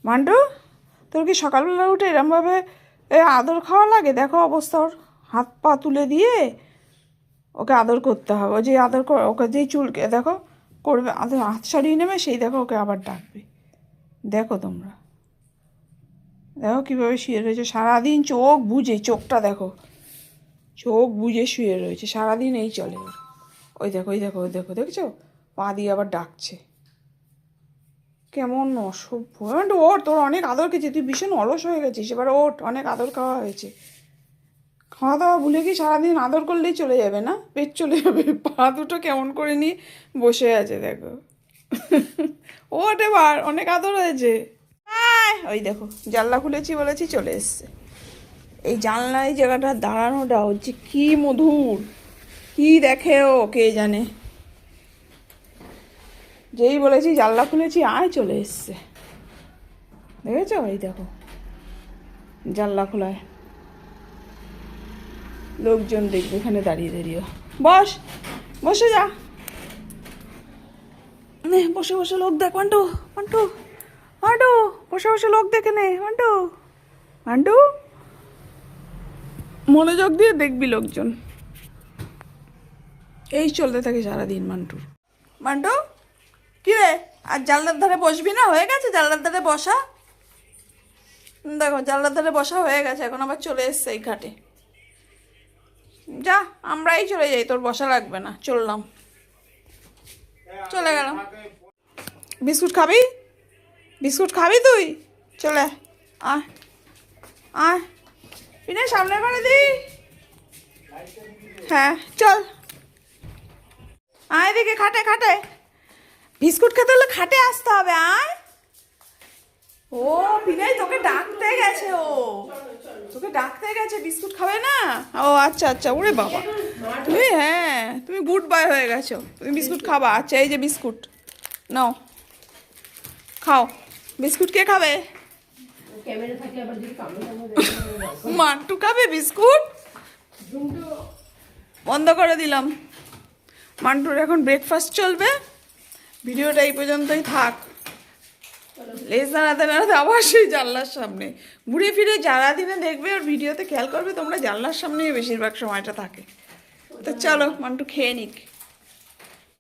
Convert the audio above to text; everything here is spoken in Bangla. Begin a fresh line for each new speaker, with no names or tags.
মান্টু, তোর কি সকালবেলা উঠে এরমভাবে আদর খাওয়া লাগে? দেখো অবস্থা ওর, হাত পা তুলে দিয়ে ওকে আদর করতে হবে। ও যে আদর ওকে যেই চুলকে দেখো করবে, আদর হাত সরিয়ে নেবে, সেই দেখো ওকে আবার ডাকবে। দেখো তোমরা, দেখো কীভাবে শুয়ে রয়েছে সারাদিন, চোখ বুজে, চোখটা দেখো, চোখ বুজে শুয়ে রয়েছে সারাদিন, এই চলে ওর। ওই দেখো, ওই দেখো, ওই দেখো, দেখছো পা দিয়ে আবার ডাকছে। কেমন অসভ্য! ওঠ, তোর অনেক আদর খেয়েছে, তুই ভীষণ অলস হয়ে গেছিস, এবার ওঠ, অনেক আদর খাওয়া হয়েছে। খাওয়া দাওয়া ভুলে কি সারাদিন আদর করলেই চলে যাবে না? পেট চলে যাবে। পা দুটো কেমন করে নিয়ে বসে আছে দেখো। ওঠ এবার, অনেক আদর হয়েছে। ওই দেখো, জানলা খুলেছি বলেছি চলে এসছে। এই জানলায় জায়গাটা দাঁড়ানোটা হচ্ছে কি মধুর, কি দেখে ও কে জানে। যেই বলেছি জানলা খুলেছি আয় চলে এসছে, দেখেছো? এই দেখো জানলা খোলায় লোকজন দেখবে এখানে দাঁড়িয়ে দাঁড়িয়ে। বস, বসে যা, নে বসে বসে লোক দেখ। মান্টু, মান্টু, মান্টু, বসে বসে লোক দেখে নে। মান্টু, মান্টু, মনোযোগ দিয়ে দেখবি লোকজন। এই চলতে থাকে সারাদিন মান্টুর। মান্টু, কি রে, আর জানলার ধারে বসবি না? হয়ে গেছে জানলার ধারে বসা। দেখো জানলার ধারে বসা হয়ে গেছে, এখন আবার চলে এসছে এই ঘাটে। যা, আমরাই চলে যাই, তোর বসা লাগবে না, চললাম, চলে গেলাম। বিস্কুট খাবি? বিস্কুট খাবি তুই? চলে আয়, আয় পিনে সামনে করে দি। হ্যাঁ চল, আয় দেখে খাটে, খাটে বিস্কুট খেতে হলে খাটে আসতে হবে। আয়। ও পিনাই তোকে ডাকতে গেছে, ও তোকে ডাকতে গেছে, বিস্কুট খাবে না? ও আচ্ছা আচ্ছা, ওরে বাবা তুমি, হ্যাঁ তুমি গুড বয় হয়ে গেছো, তুমি বিস্কুট খাবা। আচ্ছা এই যে বিস্কুট নাও, খাও। বিস্কুট কে খাবে? মান্টু খাবে বিস্কুট? বন্ধ করে দিলাম। মান্টুর এখন ব্রেকফাস্ট চলবে। ভিডিওটা এই পর্যন্তই থাক। লেজ নাড়াতে নাড়াতে আবার সেই জানলার সামনে ঘুরে ফিরে যারা দিনে দেখবে ওর ভিডিওতে খেয়াল করবে তোমরা, জানলার সামনেই বেশিরভাগ সময়টা থাকে। তো চলো মান্টু খেয়ে নিক।